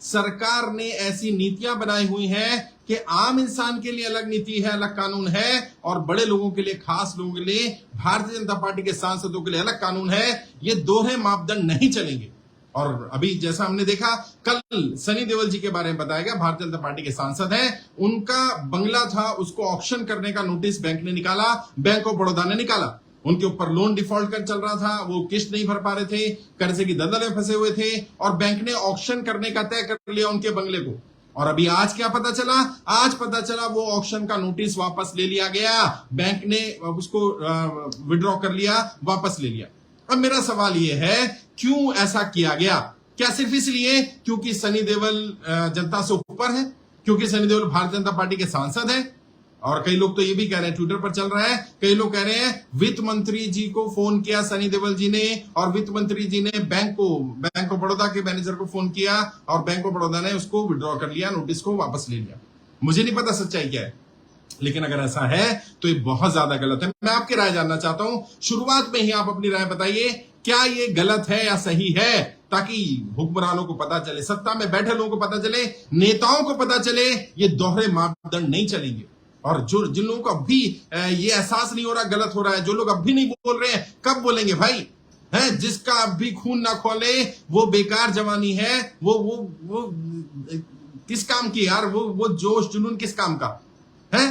सरकार ने ऐसी नीतियां बनाई हुई हैं कि आम इंसान के लिए अलग नीति है, अलग कानून है, और बड़े लोगों के लिए, खास लोगों के लिए, भारतीय जनता पार्टी के सांसदों के लिए अलग कानून है। ये दोहरे मापदंड नहीं चलेंगे। और अभी जैसा हमने देखा, कल सनी देओल जी के बारे में बताया गया, भारतीय जनता पार्टी के सांसद हैं, उनका बंगला था, उसको ऑक्शन करने का नोटिस बैंक ने निकाला, बैंक ऑफ बड़ौदा ने निकाला। उनके ऊपर लोन डिफॉल्ट कर चल रहा था, वो किस्त नहीं भर पा रहे थे, कर्जे की दलदल में फंसे हुए थे, और बैंक ने ऑक्शन करने का तय कर लिया उनके बंगले को। और अभी आज क्या पता चला? आज पता चला वो ऑक्शन का नोटिस वापस ले लिया गया, बैंक ने उसको विड्रॉ कर लिया, वापस ले लिया। अब मेरा सवाल यह है, क्यों ऐसा किया गया? क्या सिर्फ इसलिए क्योंकि सनी देओल जनता से ऊपर है, क्योंकि सनी देओल भारतीय जनता पार्टी के सांसद हैं? और कई लोग तो ये भी कह रहे हैं, ट्विटर पर चल रहा है, कई लोग कह रहे हैं वित्त मंत्री जी को फोन किया सनी देओल जी ने, और वित्त मंत्री जी ने बैंक ऑफ बड़ौदा के मैनेजर को फोन किया, और बैंक ऑफ बड़ौदा ने उसको विड्रॉ कर लिया, नोटिस को वापस ले लिया। मुझे नहीं पता सच्चाई क्या है, लेकिन अगर ऐसा है तो ये बहुत ज्यादा गलत है। मैं आपकी राय जानना चाहता हूं, शुरुआत में ही आप अपनी राय बताइए, क्या ये गलत है या सही है, ताकि हुक्मरानों को पता चले, सत्ता में बैठे लोगों को पता चले, नेताओं को पता चले, ये दोहरे मापदंड नहीं चलेंगे। और जो जिन लोगों को अभी ये एहसास नहीं हो रहा गलत हो रहा है, जो लोग अभी नहीं बोल रहे हैं, कब बोलेंगे भाई? है जिसका अभी खून ना खोले वो बेकार जवानी है, वो किस काम की यार, वो जोश जुनून किस काम का है?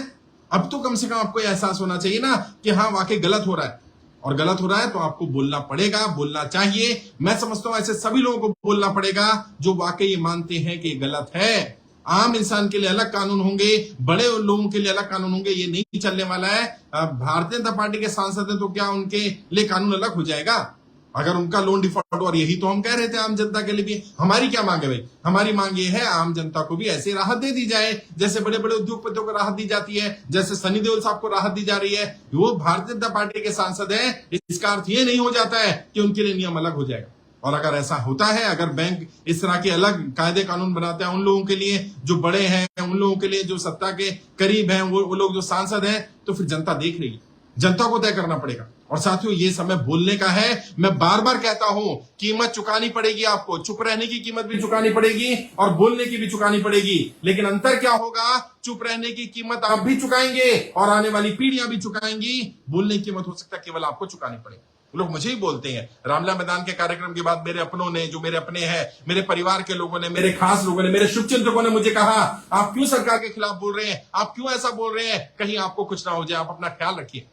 अब तो कम से कम आपको एहसास होना चाहिए ना कि हाँ वाकई गलत हो रहा है, और गलत हो रहा है तो आपको बोलना पड़ेगा, बोलना चाहिए। मैं समझता हूं ऐसे सभी लोगों को बोलना पड़ेगा जो वाकई ये मानते हैं कि गलत है। आम इंसान के लिए अलग कानून होंगे, बड़े लोगों के लिए अलग कानून होंगे, ये नहीं चलने वाला है। भारतीय जनता पार्टी के सांसद हैं तो क्या उनके लिए कानून अलग हो जाएगा अगर उनका लोन डिफॉल्ट? और यही तो हम कह रहे थे आम जनता के लिए भी। हमारी क्या मांग है भाई? हमारी मांग ये है आम जनता को भी ऐसी राहत दे दी जाए जैसे बड़े बड़े उद्योगपतियों को राहत दी जाती है, जैसे सनी देओल साहब को राहत दी जा रही है। वो भारतीय जनता पार्टी के सांसद हैं, इसका अर्थ ये नहीं हो जाता है कि उनके लिए नियम अलग हो जाएगा। और अगर ऐसा होता है, अगर बैंक इस तरह के अलग कायदे कानून बनाते हैं उन लोगों के लिए जो बड़े हैं, उन लोगों के लिए जो सत्ता के करीब हैं, वो लोग जो सांसद हैं, तो फिर जनता देख रही है, जनता को तय करना पड़ेगा। और साथियों, ये समय बोलने का है। मैं बार बार कहता हूं, कीमत चुकानी पड़ेगी आपको, चुप रहने की कीमत भी चुकानी पड़ेगी और बोलने की भी चुकानी पड़ेगी। लेकिन अंतर क्या होगा? चुप रहने की कीमत आप भी चुकाएंगे और आने वाली पीढ़ियां भी चुकाएंगी। बोलने की कीमत हो सकता है केवल आपको चुकानी पड़े। लोग मुझे ही बोलते हैं, रामलीला मैदान के कार्यक्रम के बाद मेरे अपनों ने, जो मेरे अपने हैं, मेरे परिवार के लोगों ने, मेरे खास लोगों ने, मेरे शुभचिंतकों ने मुझे कहा, आप क्यों सरकार के खिलाफ बोल रहे हैं, आप क्यों ऐसा बोल रहे हैं, कहीं आपको कुछ ना हो जाए, आप अपना ख्याल रखिए।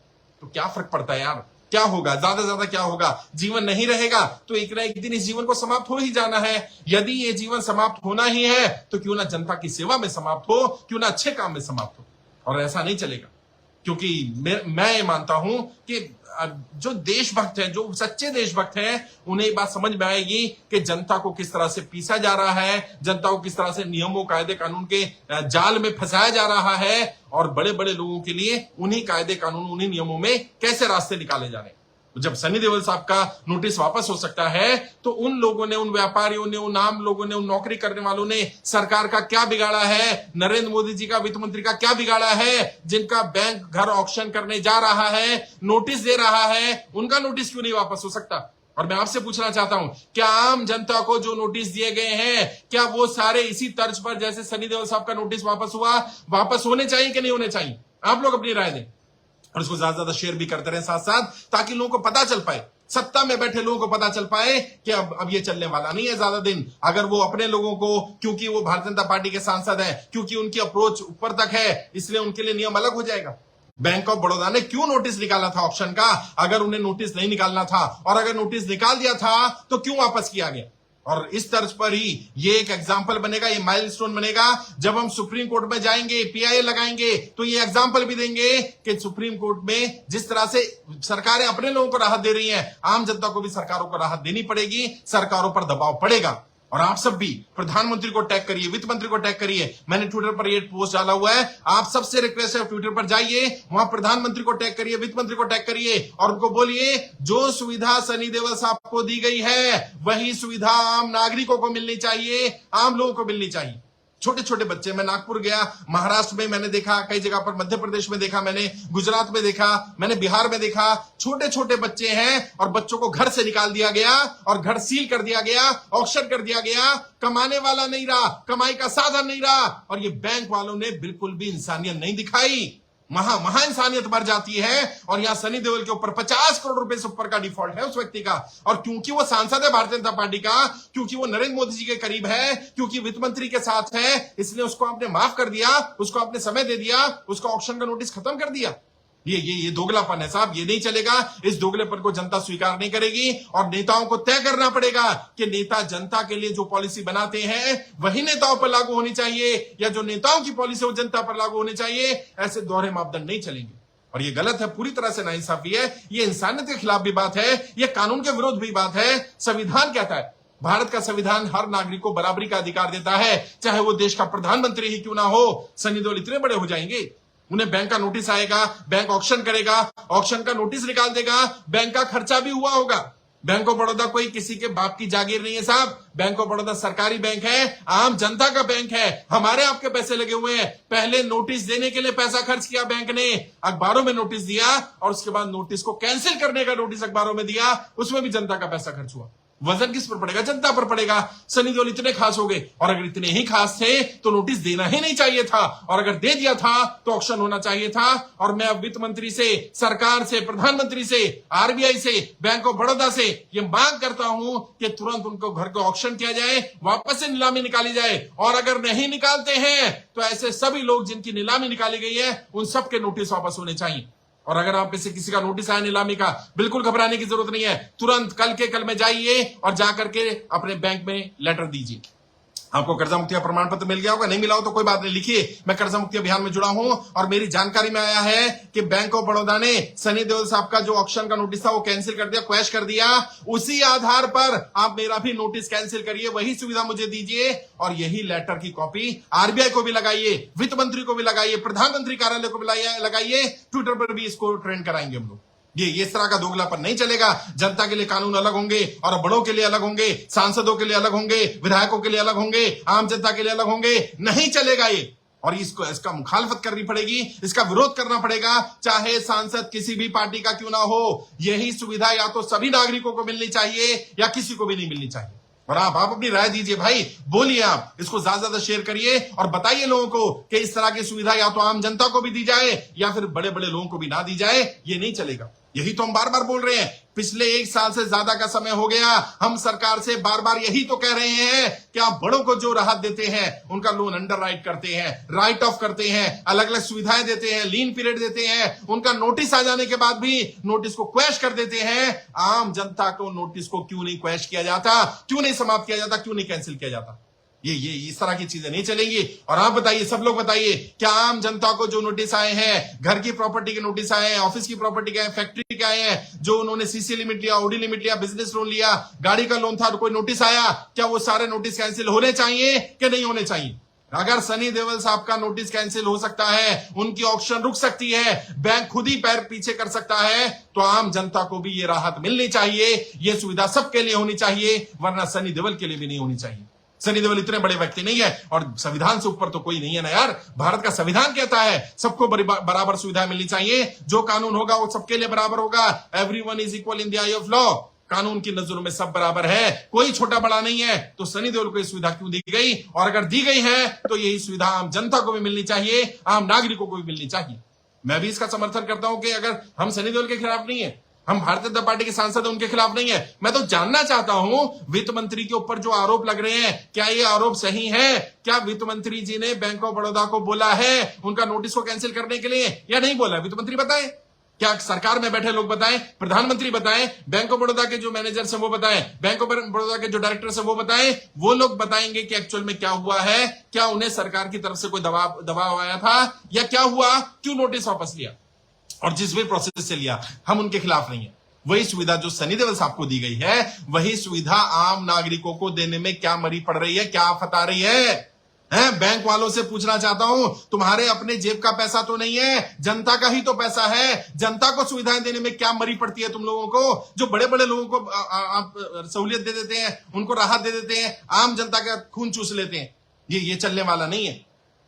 तो क्या फर्क पड़ता है यार? क्या होगा? ज्यादा से ज्यादा क्या होगा? जीवन नहीं रहेगा तो एक ना एक दिन इस जीवन को समाप्त हो ही जाना है। यदि ये जीवन समाप्त होना ही है तो क्यों ना जनता की सेवा में समाप्त हो, क्यों ना अच्छे काम में समाप्त हो। और ऐसा नहीं चलेगा, क्योंकि मैं ये मानता हूं कि जो देशभक्त हैं, जो सच्चे देशभक्त हैं, उन्हें ये बात समझ में आएगी कि जनता को किस तरह से पीसा जा रहा है, जनता को किस तरह से नियमों, कायदे, कानून के जाल में फंसाया जा रहा है, और बड़े बड़े लोगों के लिए उन्हीं कायदे, कानून, उन्हीं नियमों में कैसे रास्ते निकाले जा रहे हैं। जब सनी देओल साहब का नोटिस वापस हो सकता है तो उन लोगों ने, उन व्यापारियों ने, उन आम लोगों ने, उन नौकरी करने वालों ने सरकार का क्या बिगाड़ा है, नरेंद्र मोदी जी का, वित्त मंत्री का क्या बिगाड़ा है, जिनका बैंक घर ऑक्शन करने जा रहा है, नोटिस दे रहा है, उनका नोटिस क्यों नहीं वापस हो सकता? और मैं आपसे पूछना चाहता हूं, क्या आम जनता को जो नोटिस दिए गए हैं, क्या वो सारे इसी तर्ज पर जैसे सनी देओल साहब का नोटिस वापस हुआ, वापस होने चाहिए कि नहीं होने चाहिए? आप लोग अपनी राय दें और इसको ज्यादा से ज्यादा शेयर भी करते रहे साथ साथ, ताकि लोगों को पता चल पाए, सत्ता में बैठे लोगों को पता चल पाए कि अब ये चलने वाला नहीं है ज्यादा दिन। अगर वो अपने लोगों को, क्योंकि वो भारतीय जनता पार्टी के सांसद हैं, क्योंकि उनकी अप्रोच ऊपर तक है, इसलिए उनके लिए नियम अलग हो जाएगा। बैंक ऑफ बड़ौदा ने क्यों नोटिस निकाला था ऑप्शन का? अगर उन्हें नोटिस नहीं निकालना था, और अगर नोटिस निकाल दिया था तो क्यों वापस किया गया? और इस तर्ज पर ही ये एक एग्जाम्पल बनेगा, ये माइलस्टोन बनेगा। जब हम सुप्रीम कोर्ट में जाएंगे, पीआईएल लगाएंगे, तो ये एग्जाम्पल भी देंगे कि सुप्रीम कोर्ट में जिस तरह से सरकारें अपने लोगों को राहत दे रही हैं, आम जनता को भी सरकारों को राहत देनी पड़ेगी, सरकारों पर दबाव पड़ेगा। और आप सब भी प्रधानमंत्री को टैग करिए, वित्त मंत्री को टैग करिए। मैंने ट्विटर पर ये पोस्ट डाला हुआ है, आप सबसे रिक्वेस्ट है, ट्विटर पर जाइए, वहां प्रधानमंत्री को टैग करिए, वित्त मंत्री को टैग करिए, और उनको बोलिए जो सुविधा सनी देओल साहब को दी गई है वही सुविधा आम नागरिकों को मिलनी चाहिए, आम लोगों को मिलनी चाहिए। छोटे छोटे बच्चे, मैं नागपुर गया, महाराष्ट्र में मैंने देखा, कई जगह पर मध्य प्रदेश में देखा, मैंने गुजरात में देखा, मैंने बिहार में देखा, छोटे छोटे बच्चे हैं और बच्चों को घर से निकाल दिया गया और घर सील कर दिया गया, ऑक्शन कर दिया गया, कमाने वाला नहीं रहा, कमाई का साधन नहीं रहा। और ये बैंक वालों ने बिल्कुल भी इंसानियत नहीं दिखाई, महा इंसानियत मर जाती है। और यहां सनी देओल के ऊपर 50 करोड़ रुपए से ऊपर का डिफॉल्ट है उस व्यक्ति का। और क्योंकि वो सांसद है भारतीय जनता पार्टी का, क्योंकि वो नरेंद्र मोदी जी के करीब है, क्योंकि वित्त मंत्री के साथ है, इसलिए उसको आपने माफ कर दिया, उसको आपने समय दे दिया, उसका ऑक्शन का नोटिस खत्म कर दिया। ये दोगलापन है साहब, ये नहीं चलेगा। इस दोगलेपन को जनता स्वीकार नहीं करेगी और नेताओं को तय करना पड़ेगा कि नेता जनता के लिए जो पॉलिसी बनाते हैं वही नेताओं पर लागू होनी चाहिए, या जो नेताओं की पॉलिसी वो जनता पर लागू होनी चाहिए। ऐसे दोहरे मापदंड नहीं चलेंगे और ये गलत है, पूरी तरह से नाइंसाफी है, ये इंसानियत के खिलाफ भी बात है, ये कानून के विरोध भी बात है। संविधान कहता है, भारत का संविधान हर नागरिक को बराबरी का अधिकार देता है, चाहे वो देश का प्रधानमंत्री ही क्यों ना हो। सनी देओल इतने बड़े हो जाएंगे, उन्हें बैंक का नोटिस आएगा, बैंक ऑक्शन करेगा, ऑक्शन का नोटिस निकाल देगा, बैंक का खर्चा भी हुआ होगा। बैंक ऑफ बड़ौदा कोई किसी के बाप की जागीर नहीं है साहब, बैंक ऑफ बड़ौदा सरकारी बैंक है, आम जनता का बैंक है, हमारे आपके पैसे लगे हुए हैं। पहले नोटिस देने के लिए पैसा खर्च किया बैंक ने, अखबारों में नोटिस दिया और उसके बाद नोटिस को कैंसिल करने का नोटिस अखबारों में दिया, उसमें भी जनता का पैसा खर्च हुआ। वजन किस पर पड़ेगा? जनता पर पड़ेगा। सनी देओल इतने खास हो गए, और अगर इतने ही खास थे तो नोटिस देना ही नहीं चाहिए था, और अगर दे दिया था तो ऑक्शन होना चाहिए था। और मैं अब वित्त मंत्री से, सरकार से, प्रधानमंत्री से, आरबीआई से, बैंक ऑफ बड़ौदा से ये मांग करता हूं कि तुरंत उनको घर को ऑक्शन किया जाए, वापस से नीलामी निकाली जाए। और अगर नहीं निकालते हैं तो ऐसे सभी लोग जिनकी नीलामी निकाली गई है उन सबके नोटिस वापस होने चाहिए। और अगर आप में से किसी का नोटिस आया नीलामी का, बिल्कुल घबराने की जरूरत नहीं है, तुरंत कल के कल में जाइए और जाकर के अपने बैंक में लेटर दीजिए। आपको कर्जा मुक्ति का प्रमाण पत्र मिल गया होगा, नहीं मिला हो तो कोई बात नहीं, लिखिए मैं कर्जा मुक्ति अभियान में जुड़ा हूं और मेरी जानकारी में आया है कि बैंक ऑफ बड़ौदा ने सनी देओल साहब का जो ऑक्शन का नोटिस था वो कैंसिल कर दिया, क्वैश कर दिया। उसी आधार पर आप मेरा भी नोटिस कैंसिल करिए, वही सुविधा मुझे दीजिए और यही लेटर की कॉपी आरबीआई को भी लगाइए, वित्त मंत्री को भी लगाइए, प्रधानमंत्री कार्यालय को भी लगाइए, ट्विटर पर भी इसको ट्रेंड कराएंगे हम लोग। ये इस तरह का दोगलापन नहीं चलेगा। जनता के लिए कानून अलग होंगे और बड़ों के लिए अलग होंगे, सांसदों के लिए अलग होंगे, विधायकों के लिए अलग होंगे, आम जनता के लिए अलग होंगे। नहीं चलेगा ये, और इसका मुखालफत करनी पड़ेगी, इसका विरोध करना पड़ेगा, चाहे सांसद किसी भी पार्टी का क्यों ना हो। यही सुविधा या तो सभी नागरिकों को मिलनी चाहिए या किसी को भी नहीं मिलनी चाहिए। और आप अपनी राय दीजिए भाई, बोलिए, आप इसको ज्यादा शेयर करिए और बताइए लोगों को कि इस तरह की सुविधा या तो आम जनता को भी दी जाए या फिर बड़े बड़े लोगों को भी ना दी जाए। ये नहीं चलेगा। यही तो हम बार बार बोल रहे हैं, पिछले 1 साल से ज्यादा का समय हो गया, हम सरकार से बार बार यही तो कह रहे हैं कि आप बड़ों को जो राहत देते हैं, उनका लोन अंडर राइट करते हैं, राइट ऑफ करते हैं, अलग अलग सुविधाएं देते हैं, लीन पीरियड देते हैं, उनका नोटिस आ जाने के बाद भी नोटिस को क्वैश कर देते हैं। आम जनता को नोटिस को क्यों नहीं क्वैश किया जाता, क्यों नहीं समाप्त किया जाता, क्यों नहीं कैंसिल किया जाता? ये इस तरह की चीजें नहीं चलेंगी। और आप बताइए, सब लोग बताइए, क्या आम जनता को जो नोटिस आए हैं, घर की प्रॉपर्टी के नोटिस आए हैं, ऑफिस की प्रॉपर्टी के, फैक्ट्री के आए हैं, जो उन्होंने सीसी लिमिट लिया, ओडी लिमिट लिया, बिजनेस लोन लिया, गाड़ी का लोन था, तो कोई नोटिस आया, क्या वो सारे नोटिस कैंसिल होने चाहिए कि नहीं होने चाहिए? अगर सनी देओल साहब का नोटिस कैंसिल हो सकता है, उनकी ऑक्शन रुक सकती है, बैंक खुद ही पैर पीछे कर सकता है, तो आम जनता को भी ये राहत मिलनी चाहिए। ये सुविधा सबके लिए होनी चाहिए, वरना सनी देओल के लिए भी नहीं होनी चाहिए। सनी देओल इतने बड़े व्यक्ति नहीं है और संविधान से ऊपर तो कोई नहीं है ना यार। भारत का संविधान कहता है सबको बराबर सुविधा मिलनी चाहिए, जो कानून होगा वो सबके लिए बराबर होगा। Everyone is equal in the I of law. कानून की नजरों में सब बराबर है, कोई छोटा बड़ा नहीं है। तो सनी देओल को यह सुविधा क्यों दी गई? और अगर दी गई है तो यही सुविधा आम जनता को भी मिलनी चाहिए, आम नागरिकों को भी मिलनी चाहिए। मैं भी इसका समर्थन करता हूं कि अगर हम सनी देओल के खिलाफ नहीं है, हम भारतीय जनता पार्टी के सांसद उनके खिलाफ नहीं है। मैं तो जानना चाहता हूं वित्त मंत्री के ऊपर जो आरोप लग रहे हैं, क्या ये आरोप सही है? क्या वित्त मंत्री जी ने बैंक ऑफ बड़ौदा को बोला है उनका नोटिस को कैंसिल करने के लिए या नहीं बोला? वित्त मंत्री बताएं, क्या सरकार में बैठे लोग बताएं, प्रधानमंत्री बताएं, बैंक ऑफ बड़ौदा के जो मैनेजर है वो बताएं, बैंक ऑफ बड़ौदा के जो डायरेक्टर है वो बताएं। वो लोग बताएंगे कि एक्चुअल में क्या हुआ है, क्या उन्हें सरकार की तरफ से कोई दबाव आया था या क्या हुआ, क्यों नोटिस वापस लिया, और जिस भी प्रोसेस से लिया हम उनके खिलाफ नहीं है। वही सुविधा जो सनी देओल साहब को दी गई है, वही सुविधा आम नागरिकों को देने में क्या मरी पड़ रही है, क्या आफत आ रही है? बैंक वालों से पूछना चाहता हूं, तुम्हारे अपने जेब का पैसा तो नहीं है, जनता का ही तो पैसा है। जनता को सुविधाएं देने में क्या मरी पड़ती है तुम लोगों को? जो बड़े बड़े लोगों को आप सहूलियत दे देते हैं, उनको राहत दे देते हैं, आम जनता का खून चूस लेते हैं। ये चलने वाला नहीं है।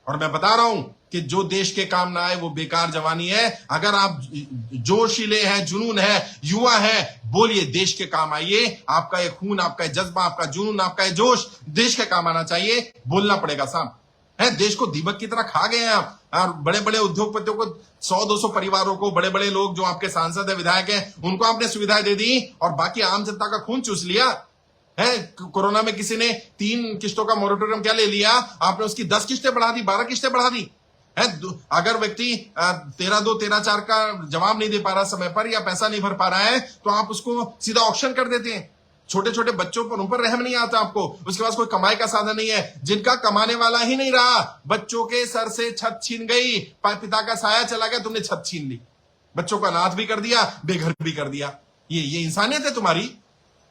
और मैं बता रहा हूं कि जो देश के काम ना आए वो बेकार जवानी है। अगर आप जोशीले हैं, जुनून है, युवा है, बोलिए, देश के काम आइए। आपका ये खून, आपका ये जज्बा, आपका जुनून, आपका ये जोश देश के काम आना चाहिए। बोलना पड़ेगा साहब, है देश को दीमक की तरह खा गए हैं आप। और बड़े बड़े उद्योगपतियों को, 100-200 परिवारों को, बड़े बड़े लोग जो आपके सांसद है, विधायक है, उनको आपने सुविधाएं दे दी और बाकी आम जनता का खून चूस लिया है। कोरोना में किसी ने 3 किस्तों का मोरेटोरियम क्या ले लिया, आपने उसकी 10 किस्तें बढ़ा दी, 12 किस्तें बढ़ा दी है। अगर व्यक्ति 13(2), 13(4) का जवाब नहीं दे पा रहा समय पर या पैसा नहीं भर पा रहा है, तो आप उसको सीधा ऑक्शन कर देते हैं। छोटे छोटे बच्चों पर, उन पर रहम नहीं आता आपको। उसके पास कोई कमाई का साधन नहीं है, जिनका कमाने वाला ही नहीं रहा, बच्चों के सर से छत छीन गई, पिता का साया चला गया, तुमने छत छीन ली, बच्चों को अनाथ भी कर दिया, बेघर भी कर दिया। ये इंसानियत है तुम्हारी।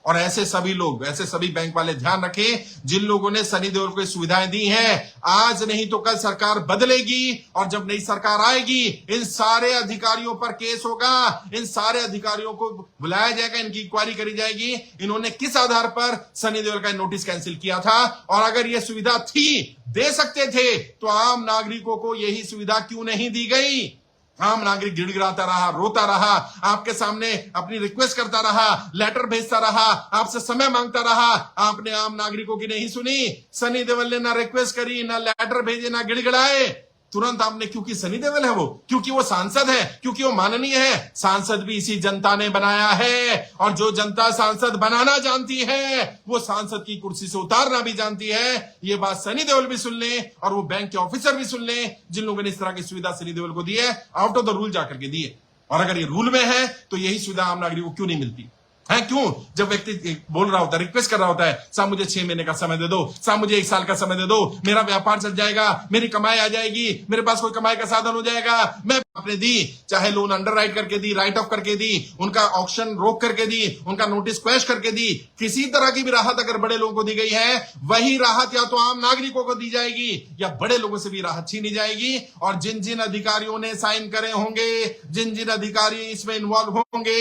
और ऐसे सभी लोग, ऐसे सभी बैंक वाले ध्यान रखें, जिन लोगों ने सनी देओल को सुविधाएं दी हैं, आज नहीं तो कल सरकार बदलेगी और जब नई सरकार आएगी इन सारे अधिकारियों पर केस होगा, इन सारे अधिकारियों को बुलाया जाएगा, इनकी इंक्वायरी करी जाएगी, इन्होंने किस आधार पर सनी देओल का नोटिस कैंसिल किया था। और अगर यह सुविधा थी, दे सकते थे, तो आम नागरिकों को यही सुविधा क्यों नहीं दी गई। आम नागरिक गिड़गिड़ाता रहा, रोता रहा, आपके सामने अपनी रिक्वेस्ट करता रहा, लेटर भेजता रहा, आपसे समय मांगता रहा। आपने आम नागरिकों की नहीं सुनी। सनी देओल ने ना रिक्वेस्ट करी, ना लेटर भेजे, ना गिड़गिड़ाए। तुरंत आपने, क्योंकि सनी देओल है वो, क्योंकि वो सांसद है, क्योंकि वो माननीय है। सांसद भी इसी जनता ने बनाया है और जो जनता सांसद बनाना जानती है वो सांसद की कुर्सी से उतारना भी जानती है। ये बात सनी देओल भी सुन ले और वो बैंक के ऑफिसर भी सुन ले, जिन लोगों ने इस तरह की सुविधा सनी देओल को दी है, आउट ऑफ द रूल जाकर के दी है। और अगर ये रूल में है तो यही सुविधा आम नागरिकों को क्यों नहीं मिलती है। क्यों? जब व्यक्ति बोल रहा होता है, रिक्वेस्ट कर रहा होता है, साहब मुझे 6 महीने का समय दे दो, साहब मुझे 1 साल का समय दे दो, मेरा व्यापार चल जाएगा, मेरी कमाई आ जाएगी, मेरे पास कोई कमाई का साधन हो जाएगा। मैं आपने दी, चाहे लोन अंडरराइट करके दी, राइट ऑफ करके दी, उनका ऑक्शन रोक करके दी, उनका नोटिस क्वैश करके दी, किसी तरह की भी राहत अगर बड़े लोगों को दी गई है, वही राहत या तो आम नागरिकों को दी जाएगी या बड़े लोगों से भी राहत छीनी जाएगी। और जिन जिन अधिकारियों ने साइन करे होंगे, जिन जिन अधिकारी इसमें इन्वॉल्व होंगे,